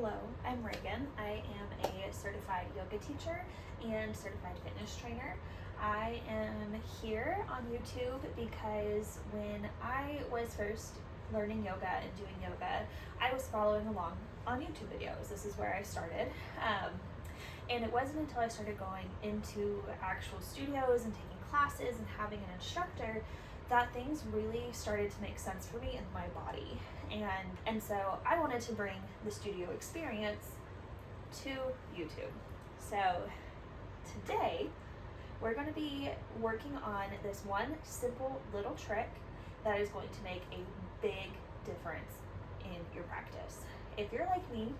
Hello, I'm Reagan. I am a certified yoga teacher and certified fitness trainer. I am here on YouTube because when I was first learning yoga and doing yoga, I was following along on YouTube videos. This is where I started. And it wasn't until I started going into actual studios and taking classes and having an instructor that things really started to make sense for me in my body. And so I wanted to bring the studio experience to YouTube. So today we're going to be working on this one simple little trick that is going to make a big difference in your practice. If you're like me,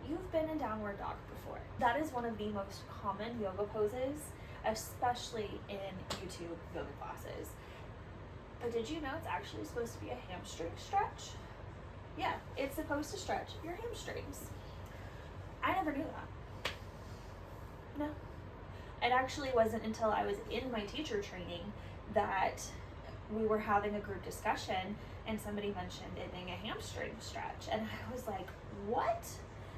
you've been in downward dog before. That is one of the most common yoga poses, especially in YouTube yoga classes. But did you know it's actually supposed to be a hamstring stretch? Yeah, it's supposed to stretch your hamstrings. I never knew that. No. It actually wasn't until I was in my teacher training that we were having a group discussion and somebody mentioned it being a hamstring stretch. And I was like, what?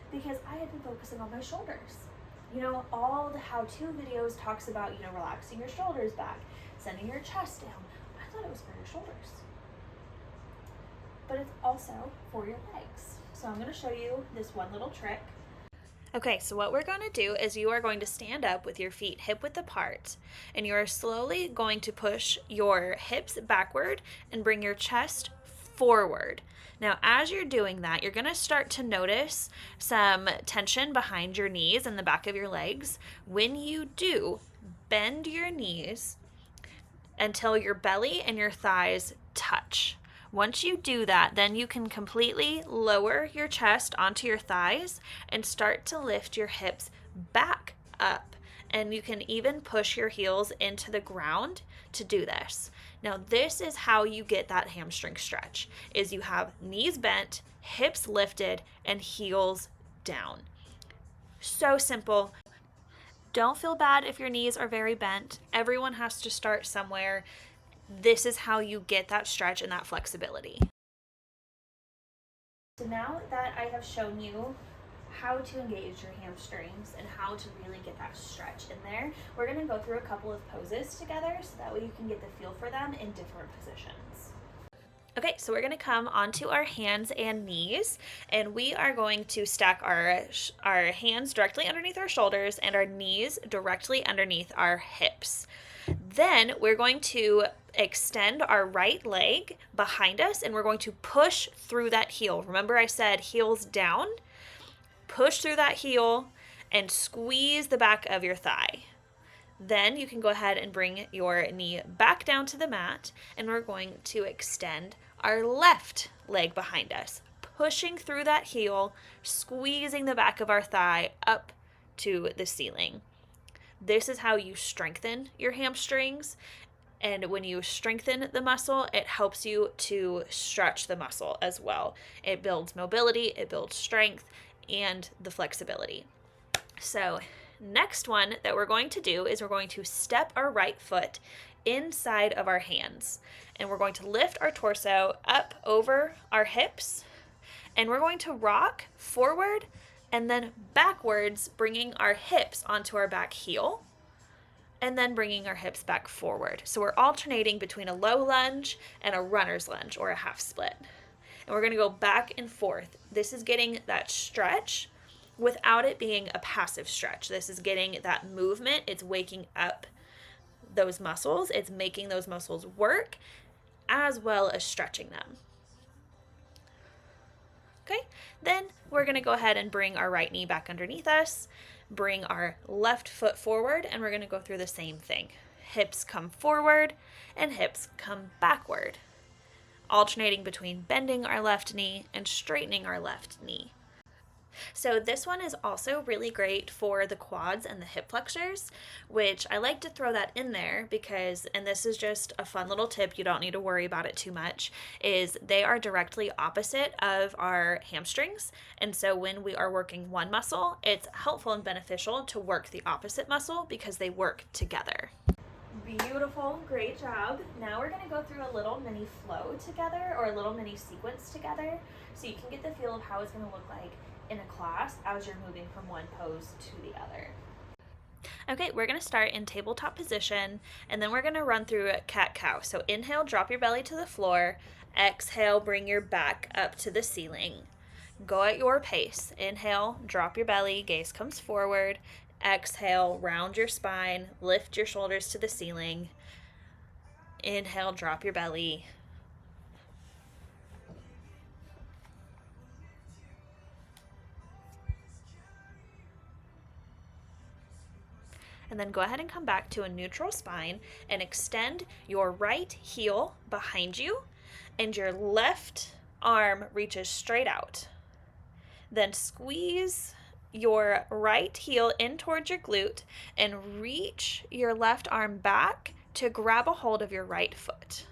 Because I had been focusing on my shoulders. You know, all the how-to videos talks about, relaxing your shoulders back, sending your chest down. I thought it was for your shoulders. But it's also for your legs. So I'm going to show you this one little trick. Okay, so what we're going to do is you are going to stand up with your feet hip-width apart, and you are slowly going to push your hips backward and bring your chest forward. Now, as you're doing that, you're going to start to notice some tension behind your knees and the back of your legs. When you do, bend your knees until your belly and your thighs touch. Once you do that, then you can completely lower your chest onto your thighs and start to lift your hips back up. And you can even push your heels into the ground to do this. Now, this is how you get that hamstring stretch, is you have knees bent, hips lifted, and heels down. So simple. Don't feel bad if your knees are very bent. Everyone has to start somewhere. This is how you get that stretch and that flexibility. So now that I have shown you how to engage your hamstrings and how to really get that stretch in there, we're going to go through a couple of poses together so that way you can get the feel for them in different positions. Okay, so we're going to come onto our hands and knees, and we are going to stack our hands directly underneath our shoulders and our knees directly underneath our hips. Then we're going to extend our right leg behind us, and we're going to push through that heel. Remember I said heels down? Push through that heel and squeeze the back of your thigh. Then you can go ahead and bring your knee back down to the mat, and we're going to extend our left leg behind us, pushing through that heel, squeezing the back of our thigh up to the ceiling. This is how you strengthen your hamstrings, and when you strengthen the muscle, it helps you to stretch the muscle as well. It builds mobility, it builds strength, and the flexibility. So next one that we're going to do is we're going to step our right foot inside of our hands, and we're going to lift our torso up over our hips, and we're going to rock forward and then backwards, bringing our hips onto our back heel, and then bringing our hips back forward. So we're alternating between a low lunge and a runner's lunge or a half split. And we're going to go back and forth. This is getting that stretch without it being a passive stretch. This is getting that movement. It's waking up those muscles. It's making those muscles work as well as stretching them. Okay, then we're going to go ahead and bring our right knee back underneath us, bring our left foot forward, and we're going to go through the same thing. Hips come forward and hips come backward, alternating between bending our left knee and straightening our left knee. So this one is also really great for the quads and the hip flexors, which I like to throw that in there because, and this is just a fun little tip, you don't need to worry about it too much, is they are directly opposite of our hamstrings. And so when we are working one muscle, it's helpful and beneficial to work the opposite muscle because they work together. Beautiful, great job. Now we're going to go through a little mini flow together, or a little mini sequence together, so you can get the feel of how it's going to look like in a class as you're moving from one pose to the other. Okay, we're gonna start in tabletop position, and then we're gonna run through cat-cow. So inhale, drop your belly to the floor. Exhale, bring your back up to the ceiling. Go at your pace. Inhale, drop your belly, gaze comes forward. Exhale, round your spine, lift your shoulders to the ceiling. Inhale, drop your belly. And then go ahead and come back to a neutral spine and extend your right heel behind you, and your left arm reaches straight out. Then squeeze your right heel in towards your glute and reach your left arm back to grab a hold of your right foot.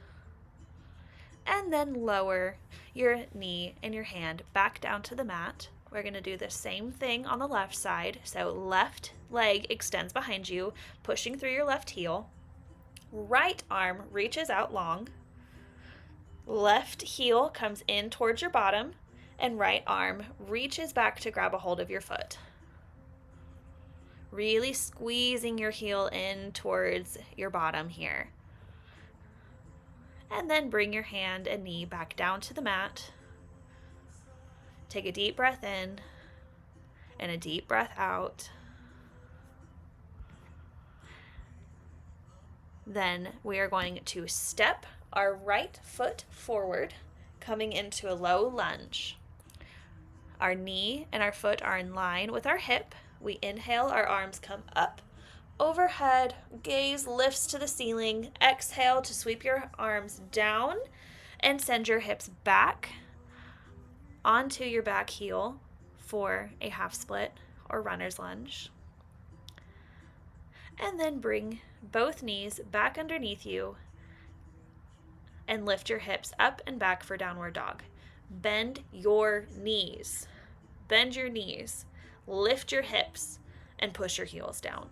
And then lower your knee and your hand back down to the mat. We're going to do the same thing on the left side. So left leg extends behind you, pushing through your left heel. Right arm reaches out long. Left heel comes in towards your bottom, and right arm reaches back to grab a hold of your foot. Really squeezing your heel in towards your bottom here. And then bring your hand and knee back down to the mat. Take a deep breath in and a deep breath out. Then we are going to step our right foot forward, coming into a low lunge. Our knee and our foot are in line with our hip. We inhale, our arms come up, overhead, gaze lifts to the ceiling. Exhale to sweep your arms down and send your hips back onto your back heel for a half split or runner's lunge. And then bring both knees back underneath you and lift your hips up and back for downward dog. Bend your knees. Bend your knees. Lift your hips and push your heels down.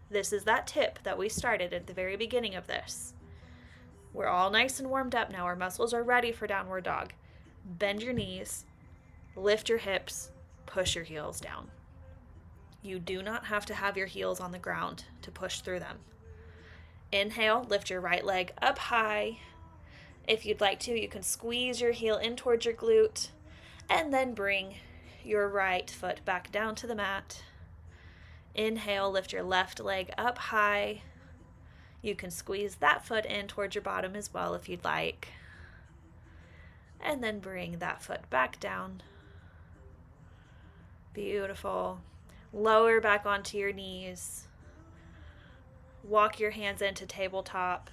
This is that tip that we started at the very beginning of this. We're all nice and warmed up now. Our muscles are ready for downward dog. Bend your knees, lift your hips, push your heels down. You do not have to have your heels on the ground to push through them. Inhale, lift your right leg up high. If you'd like to, you can squeeze your heel in towards your glute, and then bring your right foot back down to the mat. Inhale, lift your left leg up high. You can squeeze that foot in towards your bottom as well if you'd like. And then bring that foot back down. Beautiful. Lower back onto your knees. Walk your hands into tabletop.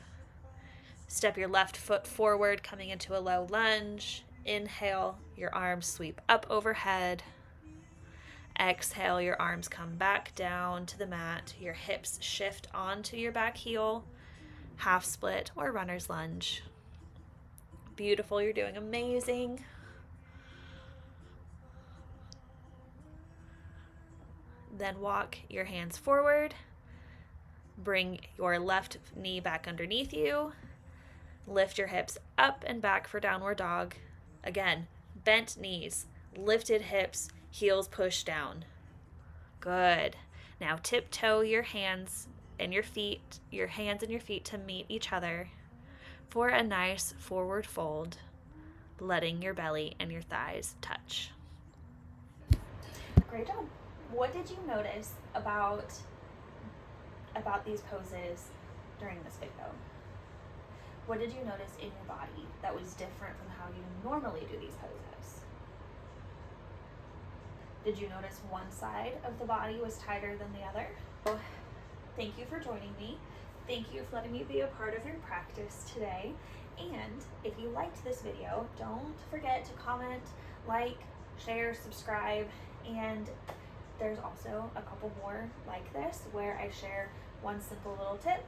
Step your left foot forward, coming into a low lunge. Inhale, your arms sweep up overhead. Exhale, your arms come back down to the mat. Your hips shift onto your back heel. Half split or runner's lunge. Beautiful, you're doing amazing. Then walk your hands forward. Bring your left knee back underneath you. Lift your hips up and back for downward dog. Again, bent knees, lifted hips, heels pushed down. Good. Now tiptoe your hands and your feet, your hands and your feet to meet each other for a nice forward fold, letting your belly and your thighs touch. Great job. What did you notice about these poses during this video? What did you notice in your body that was different from how you normally do these poses? Did you notice one side of the body was tighter than the other? So, thank you for joining me. Thank you for letting me be a part of your practice today. And if you liked this video, don't forget to comment, like, share, subscribe, and there's also a couple more like this where I share one simple little tip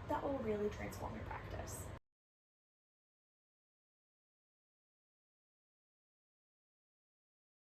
that will really transform your practice.